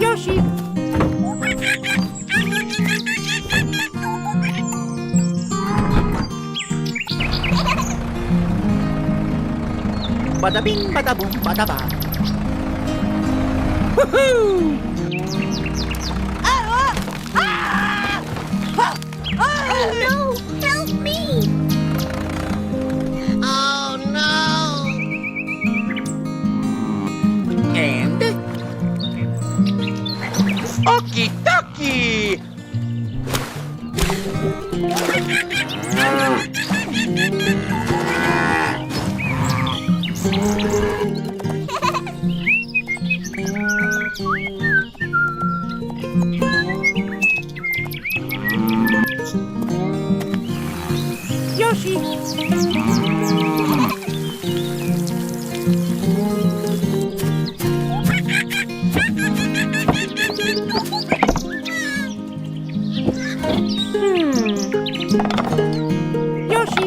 Yoshi! Bada bing, bada boom, bada ba. Woohoo! Oh no! Help me! Oh no! And Okie dokie! Yoshi! Yoshi!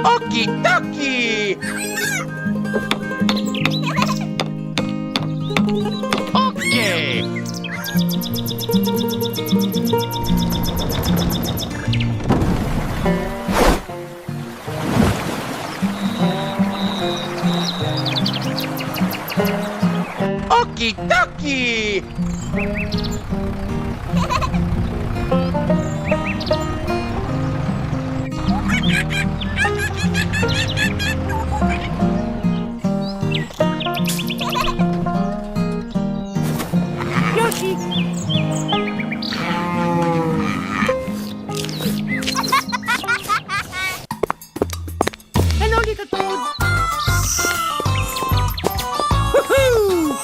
Okie dokie! Okay! Okie dokie! Yoshi! Hello, little toad! Woohoo!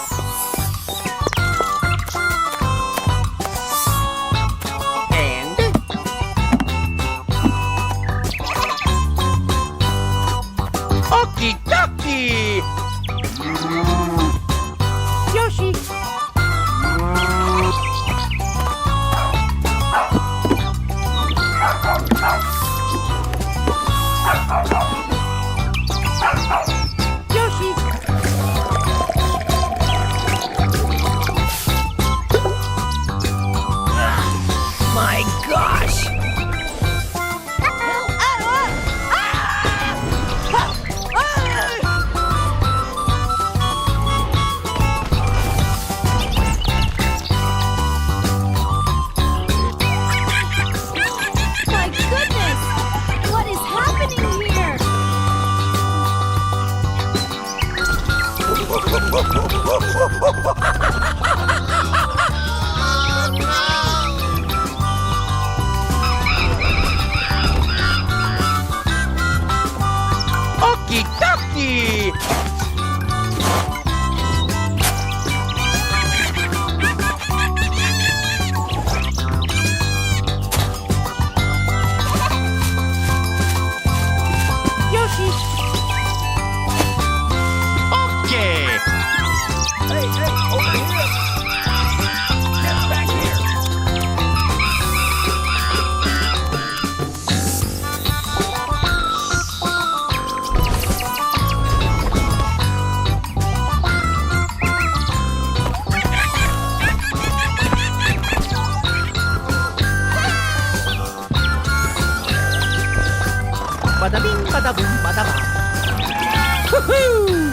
And Okie dokie! Yoshi! Yoshi! My gosh! My goodness! What is happening here? Okie dokie! Yoshi! Okay! Hey, over here! Get back here! Bada bing, bada boom, bada ba. Woohoo!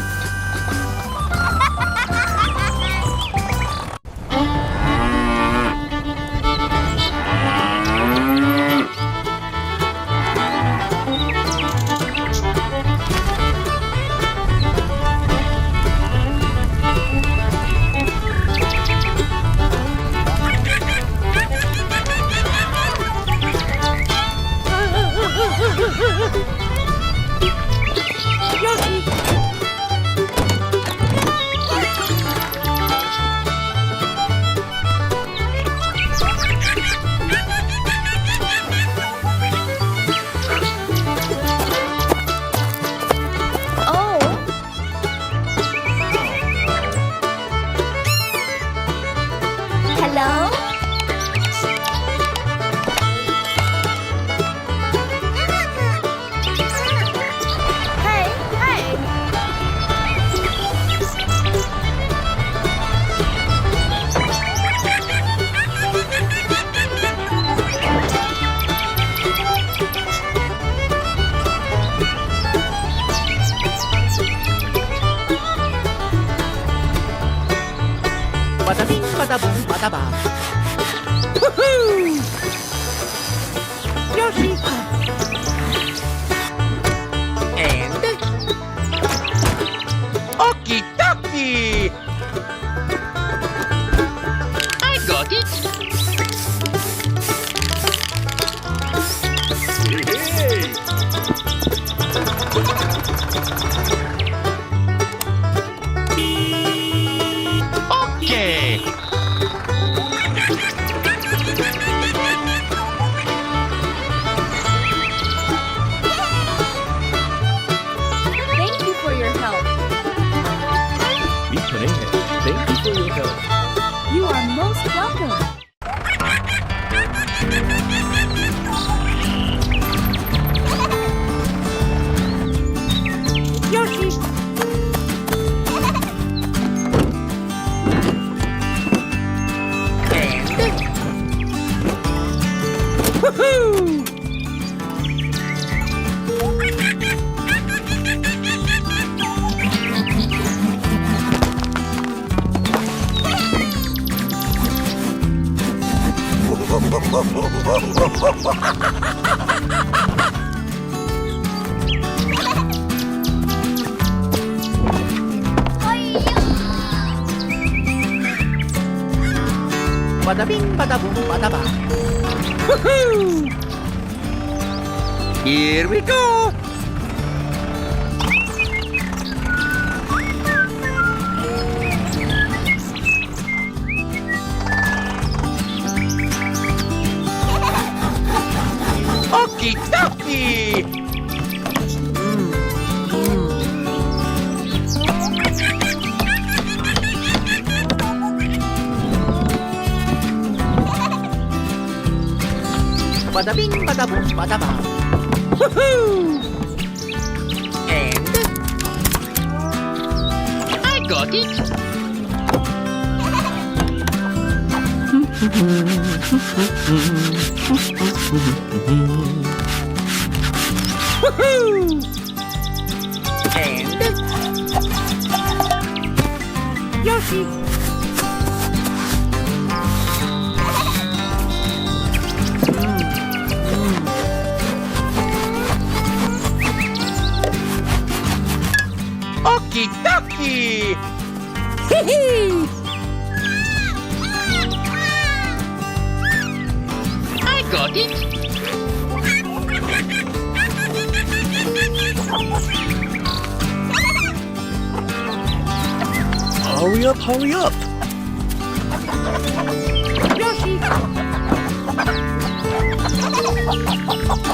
badabam. Woohoo! Yoshi. And Okie dokie. I got it. Okay. Thank you for your help. Thank you for your help. You are most welcome. Yoshi. And woohoo! Badabing, badabum, badabam. Woohoo! Here we go! Okie dokie. Badabing, badabum, badabam. Woohoo! And I got it. woohoo! And Yoshi. Okie dokie. Hee-hee! I got it. Hurry up, hurry up. Yoshi.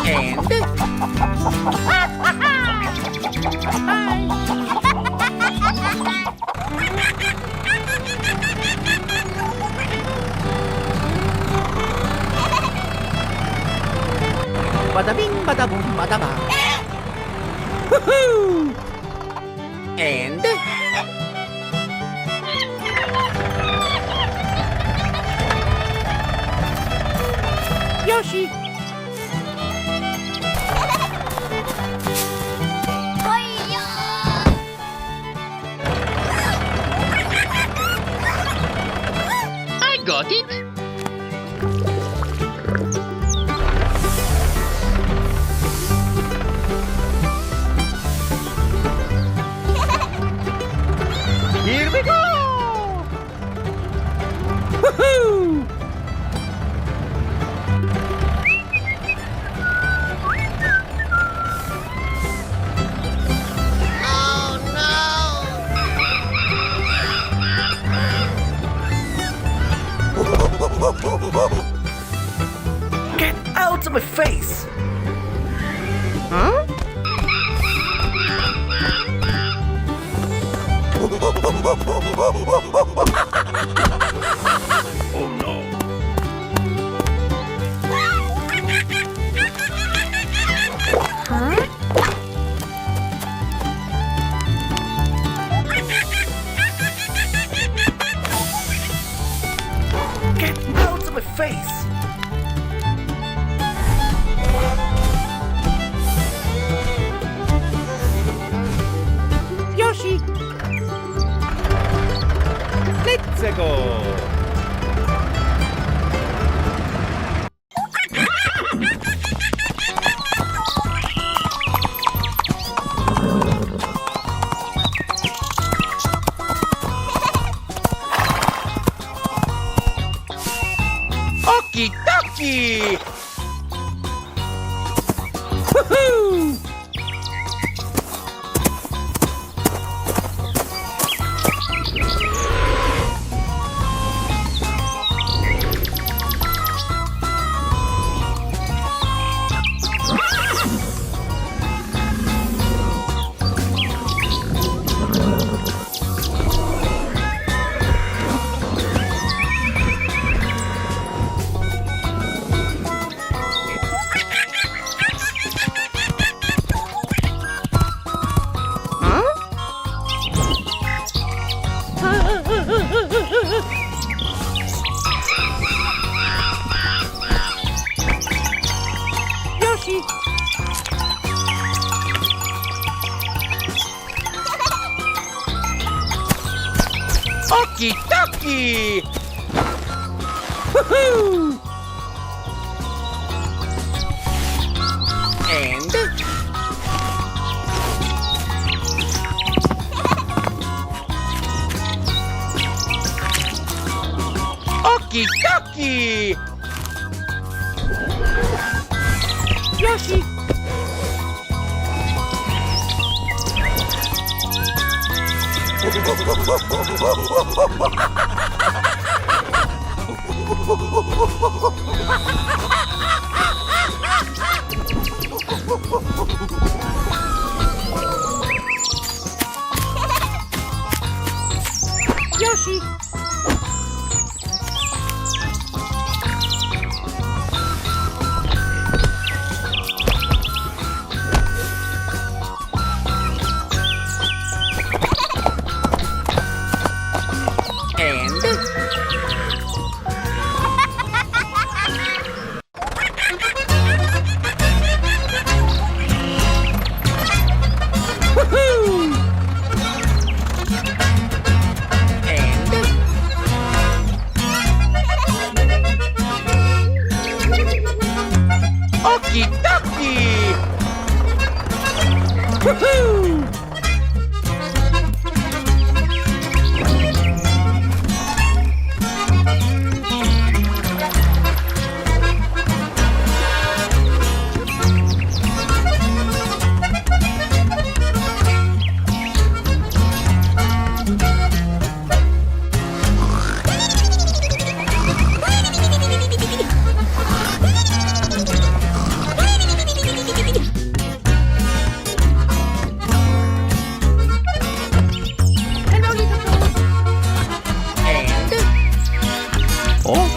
And badabing, badabum, badabam. Woohoo! And Yoshi. I got it. Here we go. Woohoo! Get out of my face. Huh? Oh no. Huh? Get out of my face. Yoshi. Let's go. Okie dokie! Woohoo! And Okie dokie! Yoshi. Yoshi. And woohoo! And Okie dokie! woohoo! And Oh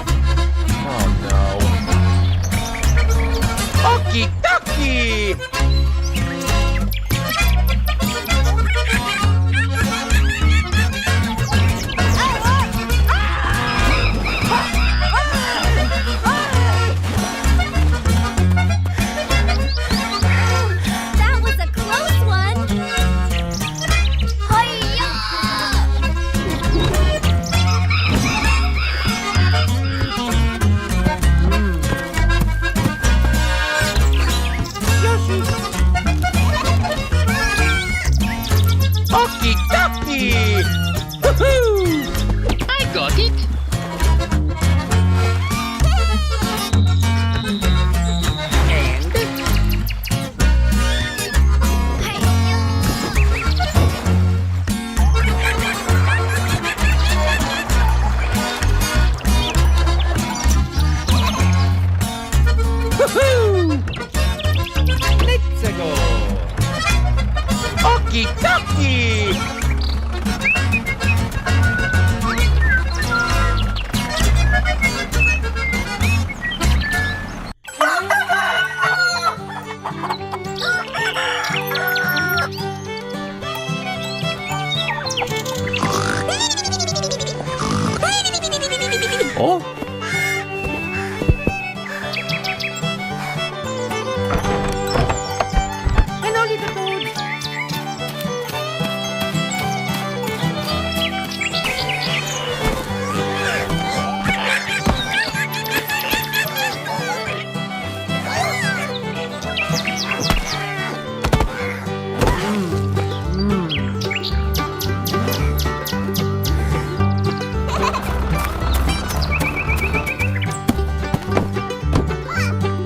no. Okie dokie! That was a close one. Hi-ya! Yoshi. Okie dokie! Woohoo! I got it! And woohoo! Let's go! Okie dokie! Oh. Hello, little toad.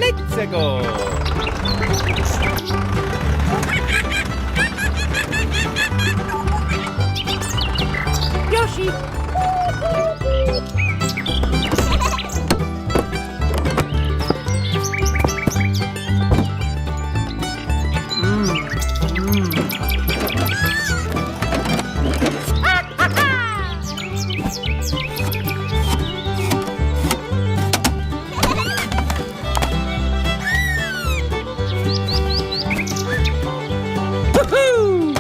Let's go. Yoshi. Woohoo!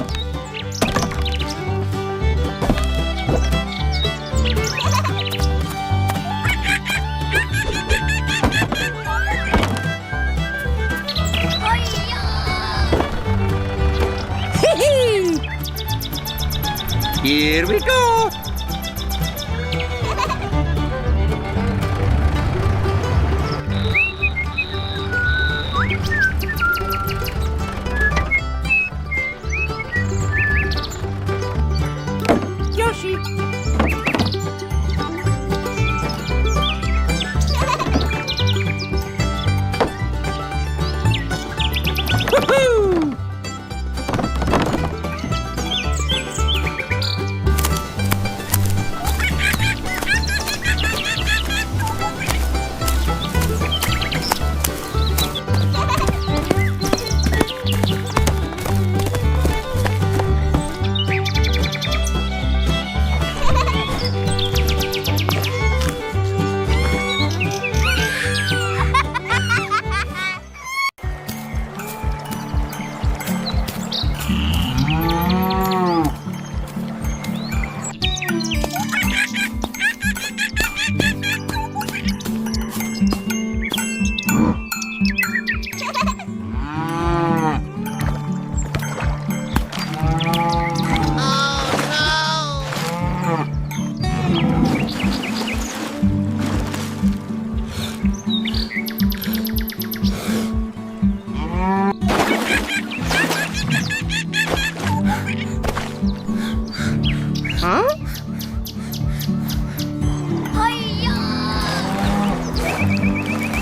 Hee-hee! Here we go! Hi-ya!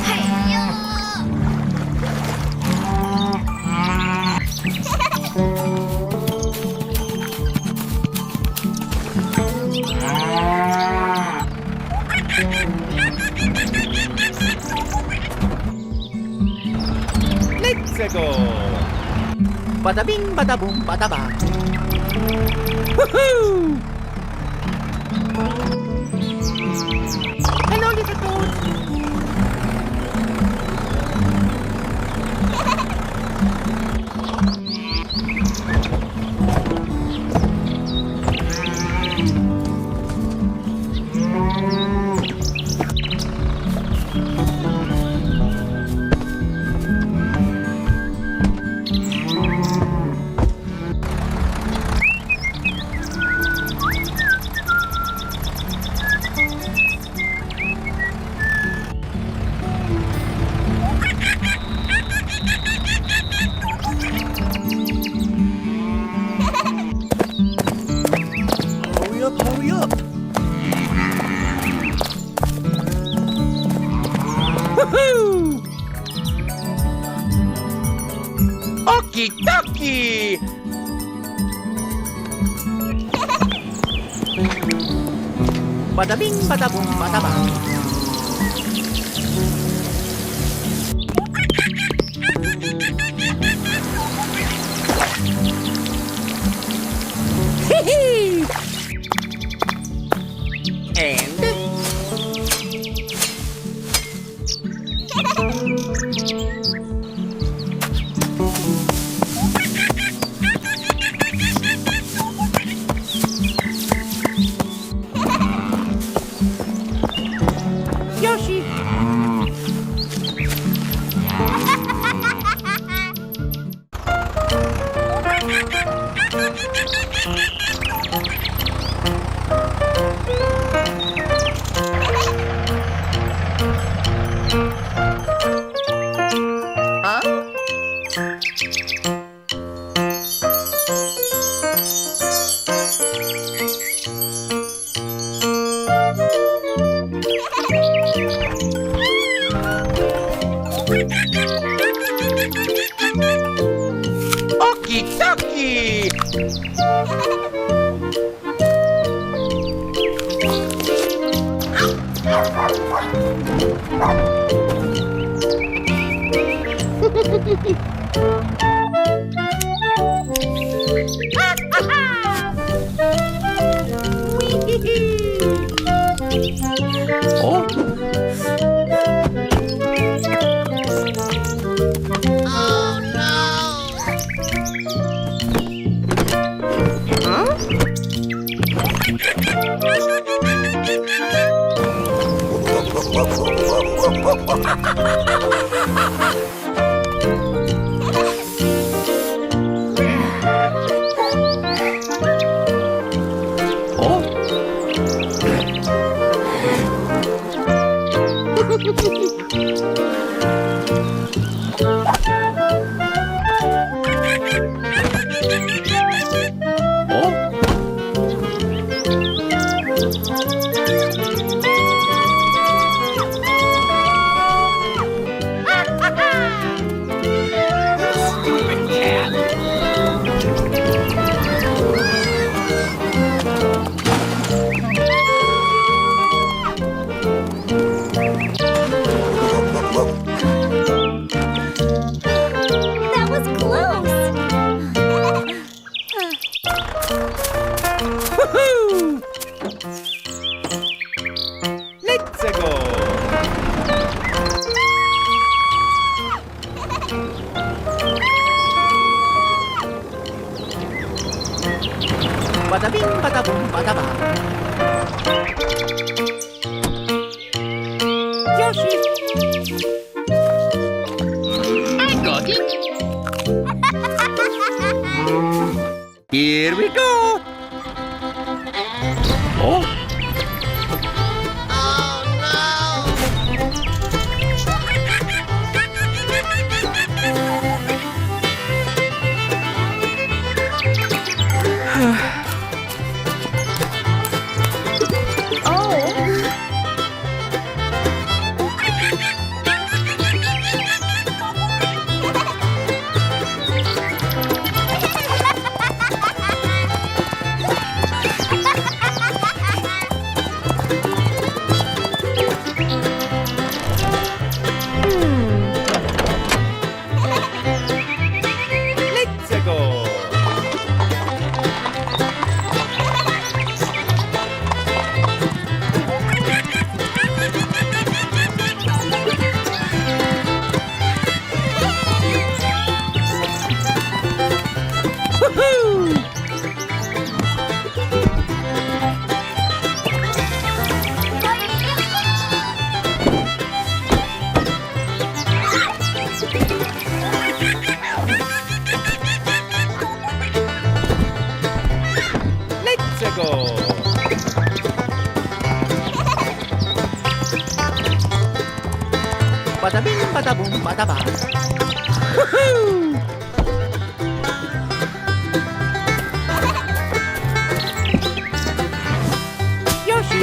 Hi-ya! Let's go! Bada bing, bada boom, bada bang. Woohoo! Hello, little toad. Hurry up, hurry up. Woohoo! Okie dokie! Bada bing, bada boom, bada bang. Hee-hee! And Yoshi. Okie dokie! Oh, Oh no! That was close! woohoo! Let's go! Bada bing, bada boom, bada bang. Yoshi. I got it! Here we go. Oh, Oh no! go! Bada bing, bada boom, bada ba. Woohoo! Yoshi!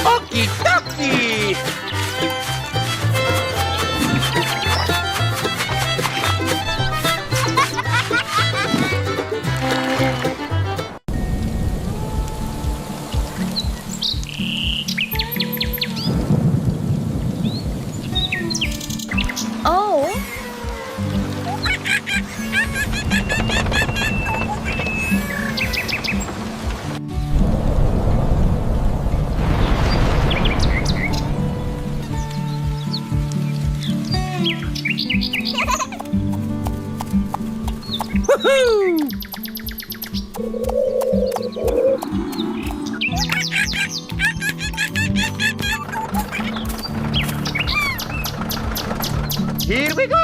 Okie dokie! Oh. Woohoo! Here we go!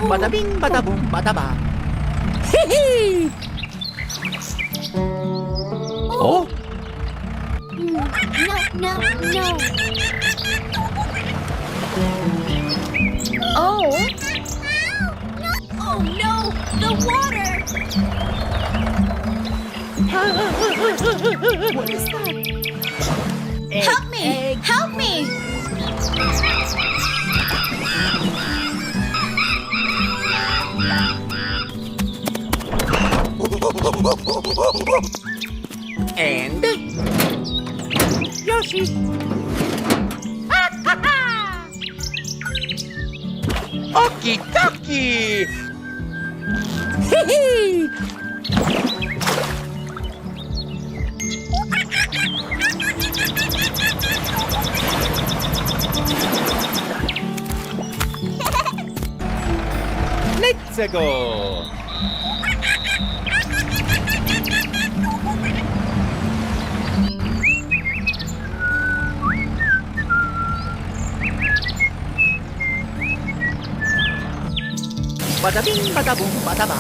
Bada bing, bada boom, bada ba. Hee Oh! No, no, no. Oh. Oh no, the water. What is that? Help me! Help me! And Yoshi. Okie dokie! Hee Let's go! Bada bing, bada boom, bada ba.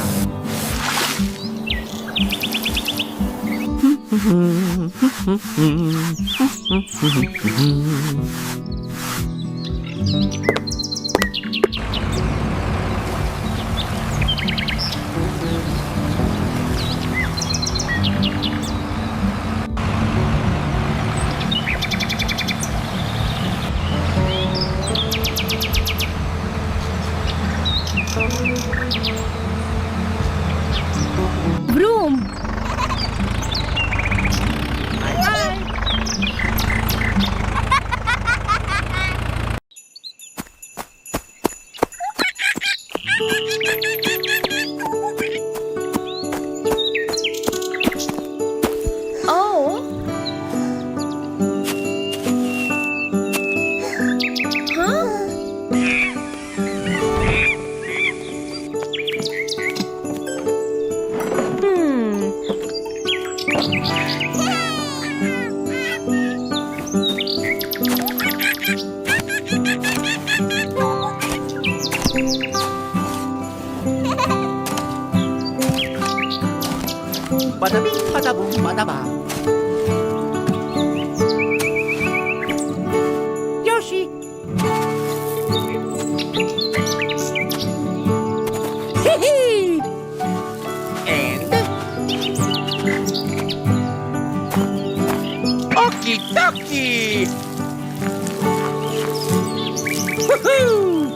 Broom. Oh. Huh? Bada bing, bada boom, bada ba. Yoshi. Hee And Okie dokie! woohoo!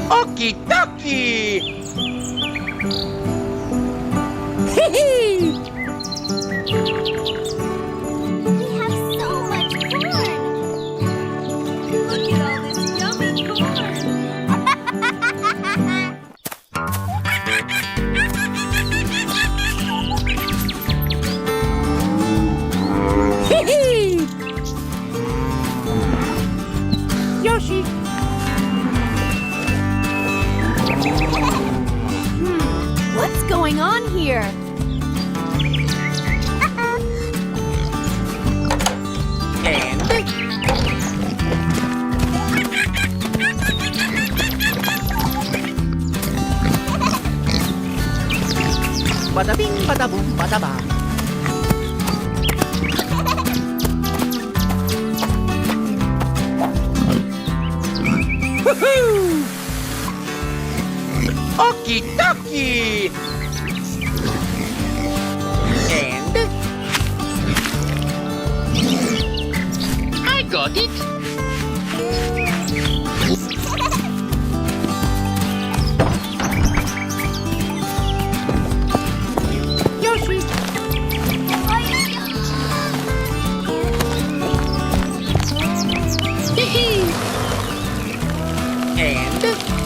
Okie dokie! We have so much corn. Look at all this yummy corn. Yoshi. What's going on here? And bada bing, bada boom, bada bang. Woohoo! Okie dokie! And I got it! Yoshi. And